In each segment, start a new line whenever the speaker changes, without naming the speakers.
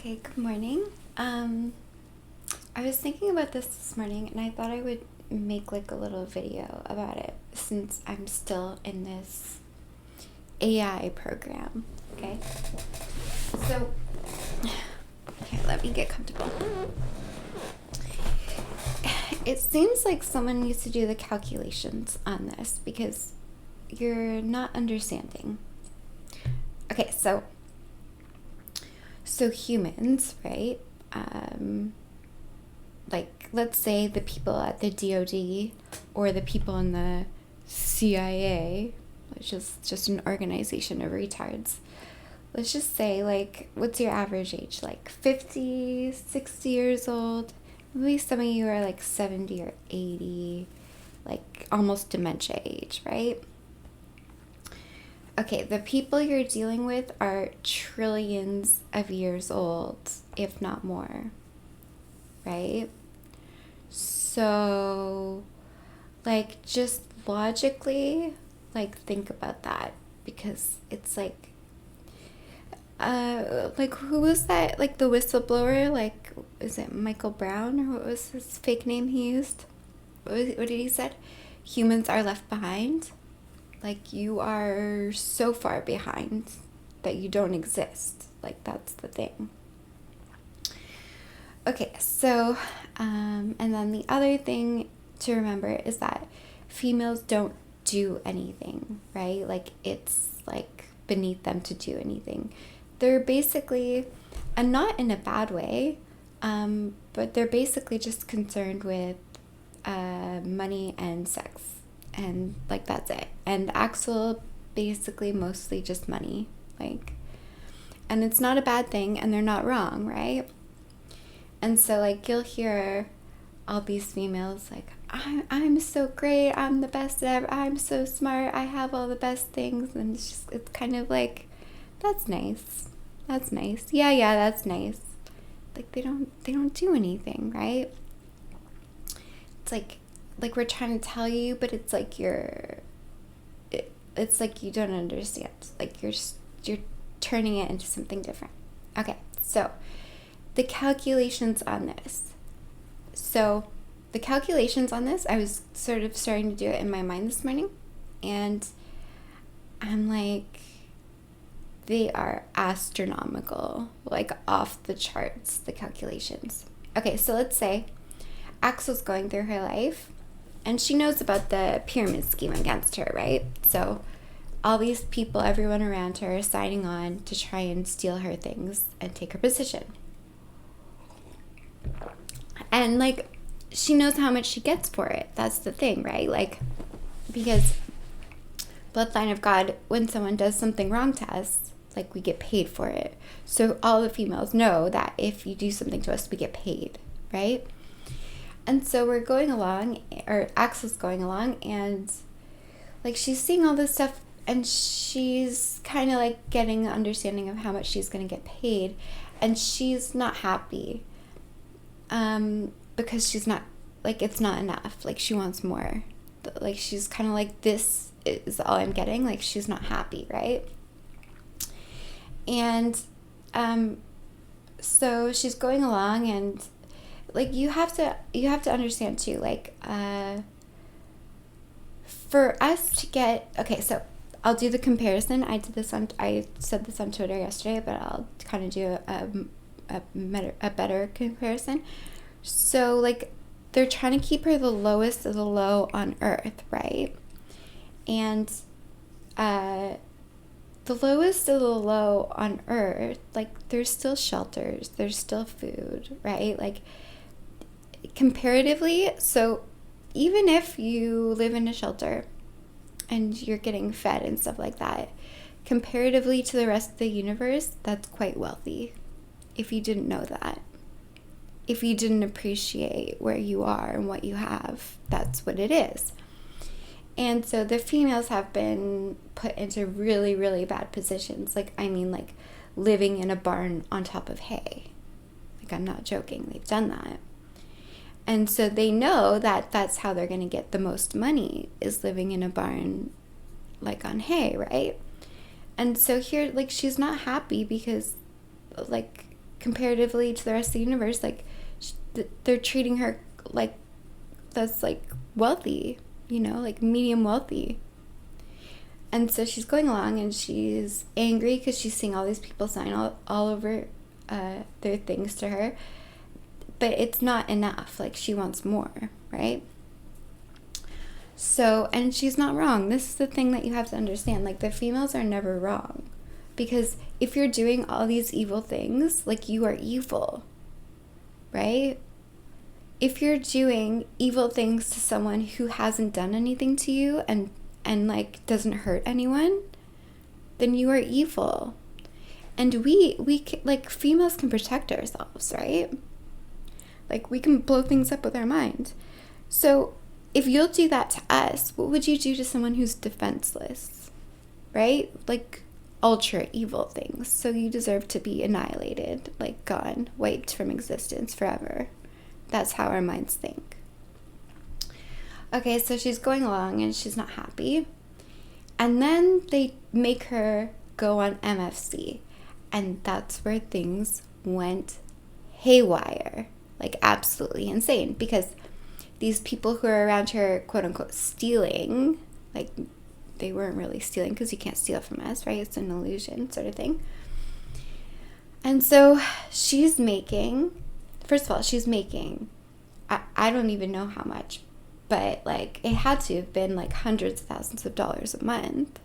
Okay, good morning. I was thinking about this morning and I thought I would make like a little video about it since I'm still in this AI program. Okay, so, okay, let me get comfortable. It seems like someone needs to do the calculations on this because you're not understanding. Okay, so humans, right? Like, let's say the people at the DoD or the people in the CIA, which is just an organization of retards. Let's just say, like, what's your average age? Like 50, 60 years old? Maybe some of you are like 70 or 80, like almost dementia age, right? Okay, the people you're dealing with are trillions of years old, if not more, right? So, like, just logically, like, think about that because it's like, who was that? Like, the whistleblower? Like, is it Michael Brown or what was his fake name he used? What did he said? Humans are left behind. Like, you are so far behind that you don't exist. Like, that's the thing. Okay, so, and then the other thing to remember is that females don't do anything, right? Like, it's like beneath them to do anything. They're basically, and not in a bad way, but they're basically just concerned with money and sex. And like that's it. And Axel basically mostly just money, like, and it's not a bad thing and they're not wrong, right? And so like you'll hear all these females like, I'm so great, I'm the best ever, I'm so smart, I have all the best things. And it's kind of like, that's nice, yeah, that's nice. Like they don't do anything, right? It's like we're trying to tell you, but it's like it's like you don't understand. Like you're turning it into something different. Okay, so the calculations on this. I was sort of starting to do it in my mind this morning, and I'm like, they are astronomical, like off the charts, the calculations. Okay, so let's say Axel's going through her life and she knows about the pyramid scheme against her, right? So all these people, everyone around her, are signing on to try and steal her things and take her position. And like, she knows how much she gets for it. That's the thing, right? Like, because Bloodline of God, when someone does something wrong to us, like, we get paid for it. So all the females know that if you do something to us, we get paid, right? And so we're going along, or Axel's going along, and like she's seeing all this stuff and she's kind of like getting an understanding of how much she's going to get paid, and she's not happy because she's not, like, it's not enough. Like, she wants more. Like, she's kind of like, this is all I'm getting. Like, she's not happy, right? And so she's going along, and like you have to understand too, like for us to get, okay, so I'll do the comparison. I said this on Twitter yesterday, but I'll kind of do a better comparison. So like they're trying to keep her the lowest of the low on earth, right? And the lowest of the low on earth, like there's still shelters, there's still food, right? Like, comparatively, so even if you live in a shelter and you're getting fed and stuff like that, comparatively to the rest of the universe, that's quite wealthy. If you didn't know that, if you didn't appreciate where you are and what you have, that's what it is. And so the females have been put into really, really bad positions. Like, I mean, like living in a barn on top of hay. Like, I'm not joking, they've done that. And so they know that that's how they're going to get the most money, is living in a barn, like on hay, right? And so here, like, she's not happy because, like, comparatively to the rest of the universe, like they're treating her like that's like wealthy, like medium wealthy. And so she's going along and she's angry because she's seeing all these people sign all over their things to her, but it's not enough. Like, she wants more, right? So, and she's not wrong. This is the thing that you have to understand. Like, the females are never wrong, because if you're doing all these evil things, like, you are evil, right? If you're doing evil things to someone who hasn't done anything to you and like doesn't hurt anyone, then you are evil. And we like, females can protect ourselves, right? Like, we can blow things up with our mind. So if you'll do that to us, what would you do to someone who's defenseless, right? Like, ultra evil things. So you deserve to be annihilated, like gone, wiped from existence forever. That's how our minds think. Okay, so she's going along and she's not happy. And then they make her go on MFC. And that's where things went haywire. Like, absolutely insane. Because these people who are around her, quote unquote, stealing, like, they weren't really stealing because you can't steal from us, right? It's an illusion sort of thing. And so she's making, first of all, I don't even know how much, but like, it had to have been like hundreds of thousands of dollars a month.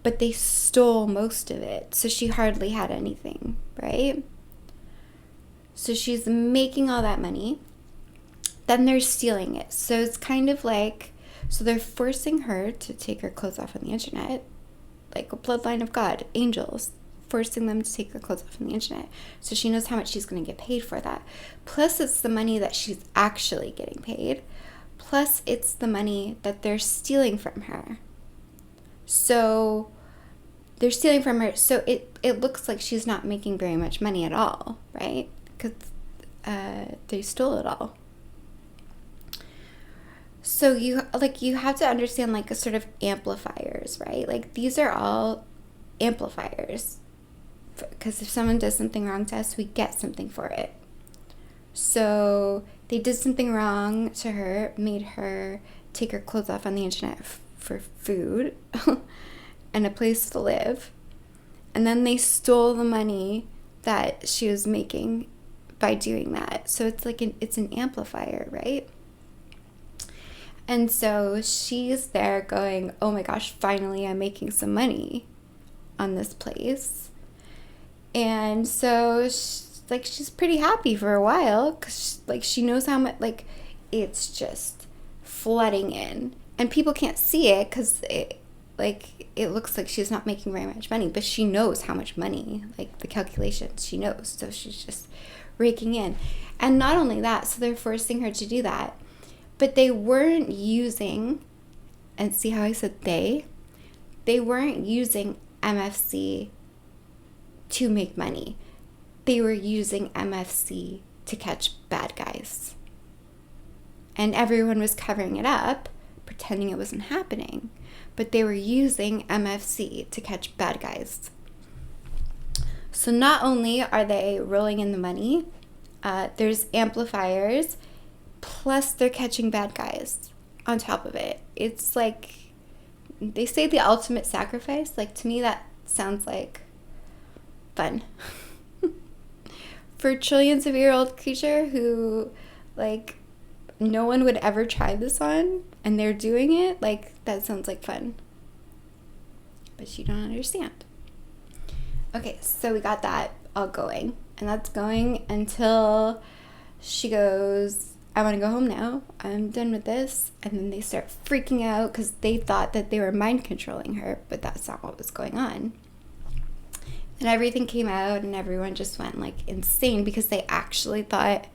But they stole most of it, so she hardly had anything, right? So she's making all that money, then they're stealing it. So it's kind of like, so they're forcing her to take her clothes off on the internet, like a bloodline of God, angels, forcing them to take their clothes off on the internet. So she knows how much she's going to get paid for that. Plus, it's the money that she's actually getting paid. Plus, it's the money that they're stealing from her. So they're stealing from her. So it looks like she's not making very much money at all, right? Because they stole it all. So you have to understand, like, a sort of amplifiers, right? Like, these are all amplifiers. Because if someone does something wrong to us, we get something for it. So they did something wrong to her, made her take her clothes off on the internet for food and a place to live. And then they stole the money that she was making by doing that. So it's like it's an amplifier, right? And so she's there going, oh my gosh, finally I'm making some money on this place. And so she's pretty happy for a while, because she knows how much, like, it's just flooding in. And people can't see it because it looks like she's not making very much money, but she knows how much money, like the calculations, she knows. So she's just raking in. And not only that, so they're forcing her to do that, but they weren't using, and see how I said they weren't using MFC to make money. They were using MFC to catch bad guys. And everyone was covering it up, pretending it wasn't happening. But they were using MFC to catch bad guys. So not only are they rolling in the money, there's amplifiers, plus they're catching bad guys on top of it. It's like, they say the ultimate sacrifice. Like, to me, that sounds like fun. For a trillions of year old creature who, like, no one would ever try this on, and they're doing it, like, that sounds like fun. But you don't understand. Okay, so we got that all going. And that's going until she goes, I want to go home now. I'm done with this. And then they start freaking out because they thought that they were mind controlling her, but that's not what was going on. And everything came out and everyone just went, like, insane because they actually thought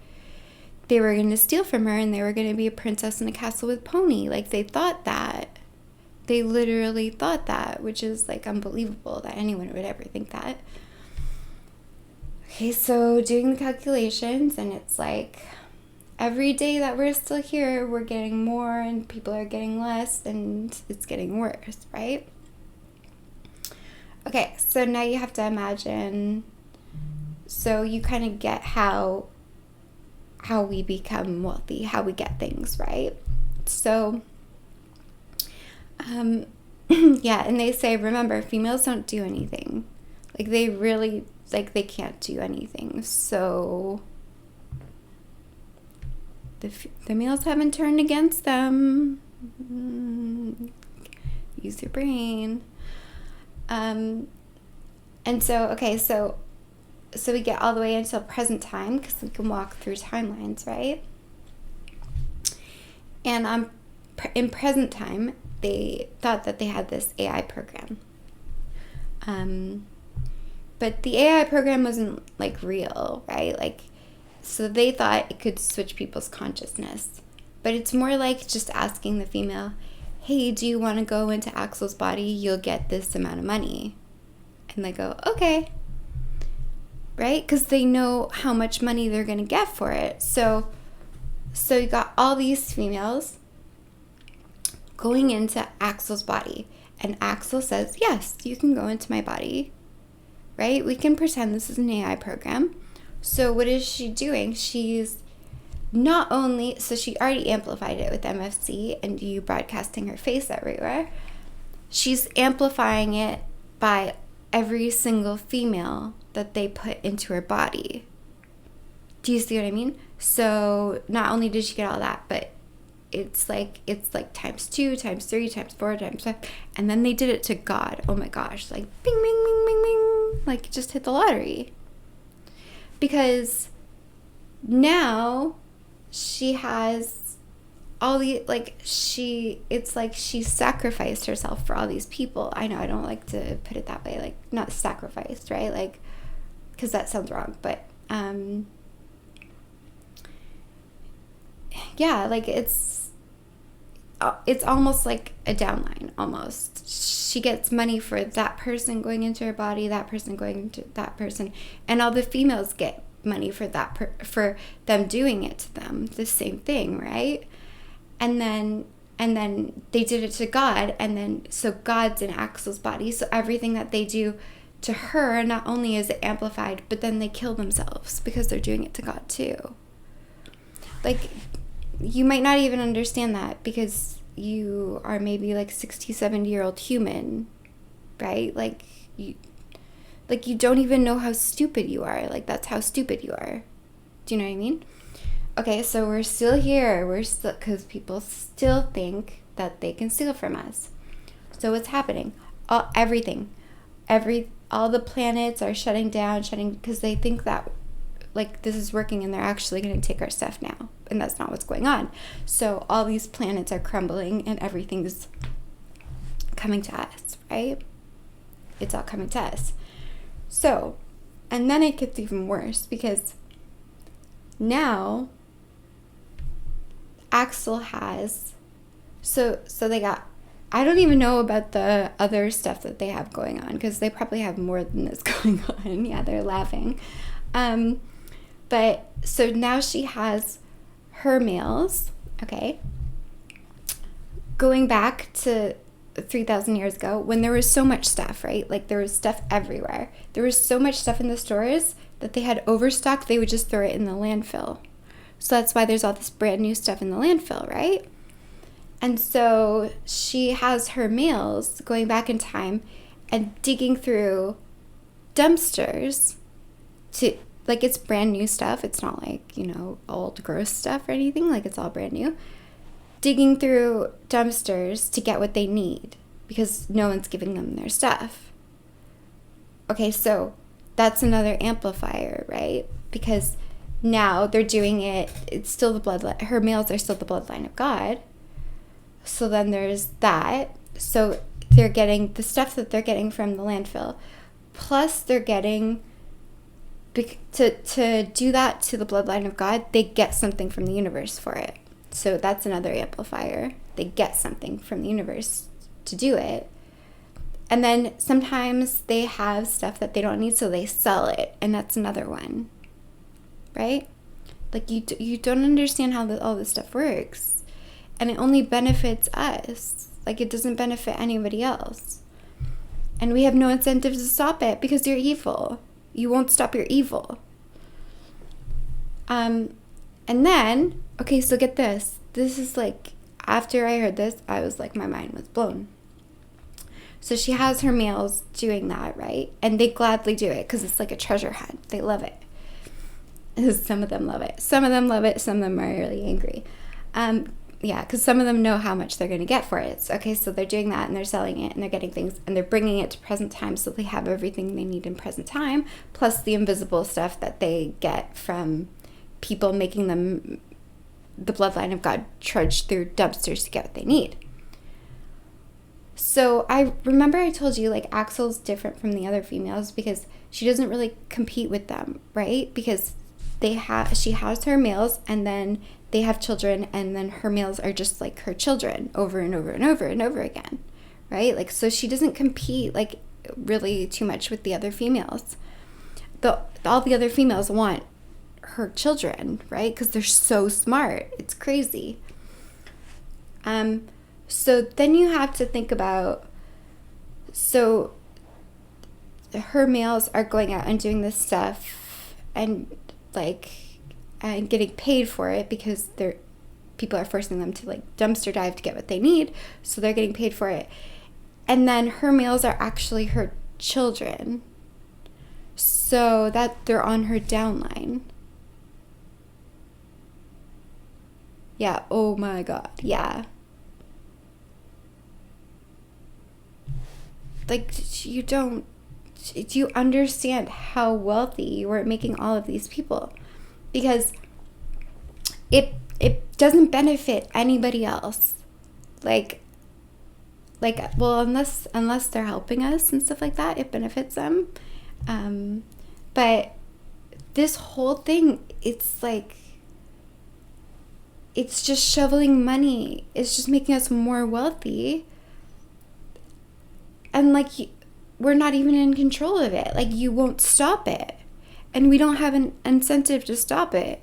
they were going to steal from her and they were going to be a princess in a castle with pony. Like, they thought that. They literally thought that, which is, like, unbelievable that anyone would ever think that. Okay, so doing the calculations, and it's like, every day that we're still here, we're getting more and people are getting less and it's getting worse, right? Okay, so now you have to imagine So you kind of get how we become wealthy, how we get things, right? So yeah, and they say, remember, females don't do anything. Like, they really, like, they can't do anything. So the males haven't turned against them. Use your brain. And so, okay, so we get all the way until present time, because we can walk through timelines, right? And in present time, they thought that they had this AI program. But the AI program wasn't, like, real, right? Like, so they thought it could switch people's consciousness. But it's more like just asking the female, hey, do you want to go into Axel's body? You'll get this amount of money. And they go, okay. Right? Because they know how much money they're going to get for it. So you got all these females going into Axel's body. And Axel says, yes, you can go into my body. Right? We can pretend this is an AI program. So what is she doing? She's not only, so she already amplified it with MFC and you broadcasting her face everywhere. She's amplifying it by every single female that they put into her body. Do you see what I mean? So not only did she get all that, but it's like times 2, times 3, times 4, times 5. And then they did it to God. Oh my gosh. Like bing, bing, bing, bing, bing. Like just hit the lottery. Because now she has all the, like, it's like she sacrificed herself for all these people. I know I don't like to put it that way, like, not sacrificed, right? Like, because that sounds wrong, but yeah, like it's almost like a downline. Almost, she gets money for that person going into her body, that person going into that person, and all the females get money for that for them doing it to them. The same thing, right? And then they did it to God, and then so God's in Axel's body, so everything that they do to her, not only is it amplified, but then they kill themselves because they're doing it to God too. Like, you might not even understand that because you are maybe like 60, 70-year-old human, right? Like you don't even know how stupid you are. Like, that's how stupid you are. Do you know what I mean? Okay, so we're still here. We're still, because people still think that they can steal from us. So what's happening? All the planets are shutting down, because they think that, like, this is working and they're actually going to take our stuff now. And that's not what's going on. So all these planets are crumbling and everything's coming to us, right? It's all coming to us. So, and then it gets even worse because now Axel has, so they got, I don't even know about the other stuff that they have going on because they probably have more than this going on. Yeah, they're laughing. But so now she has her males, okay, going back to 3,000 years ago when there was so much stuff, right? Like, there was stuff everywhere. There was so much stuff in the stores that they had overstock. They would just throw it in the landfill. So that's why there's all this brand new stuff in the landfill, right? And so she has her males going back in time and digging through dumpsters to, like, it's brand new stuff. It's not like, old gross stuff or anything. Like, it's all brand new. Digging through dumpsters to get what they need because no one's giving them their stuff. Okay, so that's another amplifier, right? Because now they're doing it, it's still the bloodline, her males are still the bloodline of God. So then there's that. So they're getting the stuff that they're getting from the landfill, plus they're getting, to do that to the bloodline of God, they get something from the universe for it. So that's another amplifier. They get something from the universe to do it. And then sometimes they have stuff that they don't need, so they sell it. And that's another one. Right? Like, you don't understand how all this stuff works. And it only benefits us. Like, it doesn't benefit anybody else. And we have no incentive to stop it because you're evil. You won't stop your evil. And then, okay, so get this. This is like, after I heard this, I was like, my mind was blown. So she has her males doing that, right? And they gladly do it because it's like a treasure hunt. They love it. Some of them love it. Some of them love it. Some of them are really angry. Yeah, because some of them know how much they're going to get for it. So, okay, so they're doing that and they're selling it and they're getting things and they're bringing it to present time so they have everything they need in present time, plus the invisible stuff that they get from people making them, the bloodline of God, trudge through dumpsters to get what they need. So I remember I told you, like, Axel's different from the other females because she doesn't really compete with them, right? Because she has her males and then they have children, and then her males are just like her children over and over and over and over again, right? Like, so she doesn't compete like really too much with the other females. All the other females want her children, right? Because they're so smart. It's crazy. So then you have to think about, so her males are going out and doing this stuff and like, and getting paid for it because people are forcing them to like dumpster dive to get what they need, so they're getting paid for it. And then her males are actually her children, so that they're on her downline. Yeah, oh my God, yeah. Like, do you understand how wealthy you are making all of these people? Because it doesn't benefit anybody else. Like well, unless they're helping us and stuff like that, it benefits them. But this whole thing, it's like, it's just shoveling money. It's just making us more wealthy. And like, we're not even in control of it. Like, you won't stop it. And we don't have an incentive to stop it.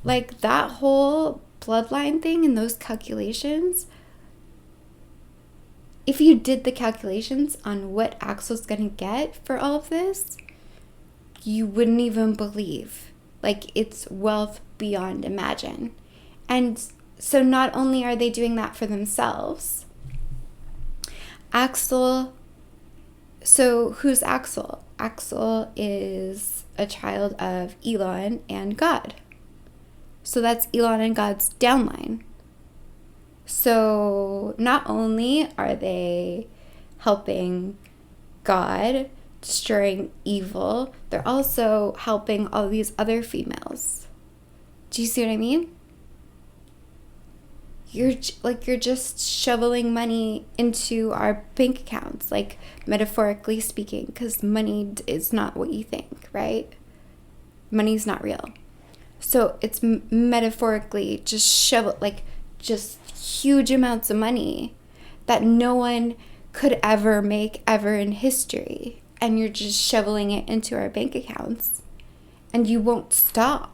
Like, that whole bloodline thing and those calculations, if you did the calculations on what Axel's going to get for all of this, you wouldn't even believe. Like, it's wealth beyond imagine. And so not only are they doing that for themselves, Axel, so who's Axel? Axel is a child of Elon and God. So that's Elon and God's downline. So not only are they helping God, destroying evil, they're also helping all these other females. Do you see what I mean? You're just shoveling money into our bank accounts, like, metaphorically speaking, because money is not what you think, right? Money's not real. So it's metaphorically just just huge amounts of money that no one could ever make ever in history. And you're just shoveling it into our bank accounts. And you won't stop.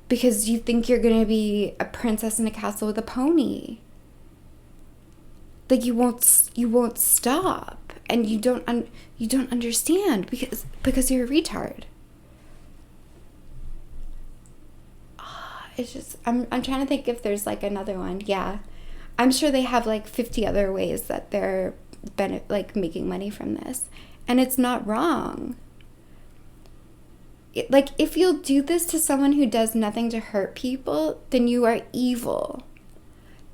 Because you think you're going to be a princess in a castle with a pony. Like, you won't stop. And you don't understand because you're a retard. It's just, I'm trying to think if there's like another one. Yeah. I'm sure they have like 50 other ways that they're making money from this. And it's not wrong. Like, if you'll do this to someone who does nothing to hurt people, then you are evil.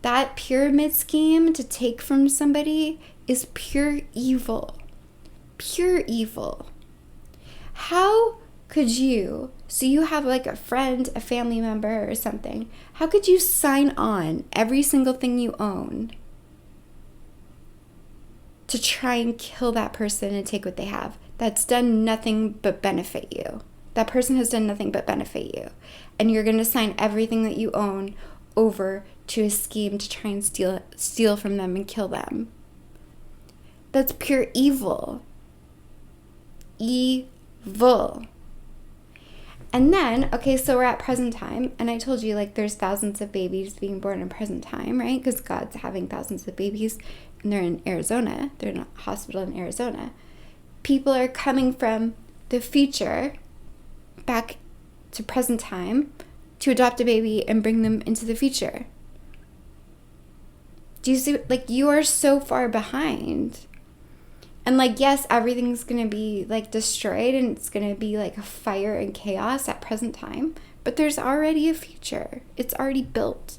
That pyramid scheme to take from somebody is pure evil. Pure evil. How could you, so you have like a friend, a family member or something, how could you sign on every single thing you own to try and kill that person and take what they have? That's done nothing but benefit you. That person has done nothing but benefit you. And you're going to sign everything that you own over to a scheme to try and steal from them and kill them. That's pure evil. Evil. And then, okay, so we're at present time. And I told you, like, there's thousands of babies being born in present time, right? Because God's having thousands of babies. And they're in Arizona. They're in a hospital in Arizona. people are coming from the future back to present time to adopt a baby and bring them into the future. Do you see, like, you are so far behind. And like, yes, everything's going to be like destroyed and it's going to be like a fire and chaos at present time, but there's already a future. It's already built.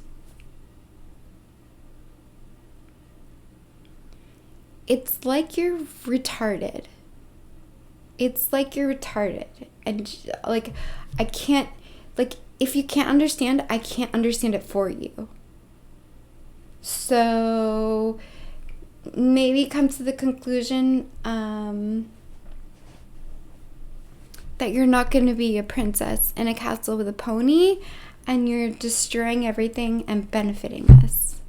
It's like you're retarded. It's like you're retarded. And like, I can't, like, if you can't understand, I can't understand it for you. So maybe come to the conclusion that you're not going to be a princess in a castle with a pony and you're destroying everything and benefiting us.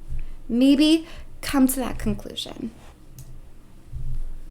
Maybe come to that conclusion.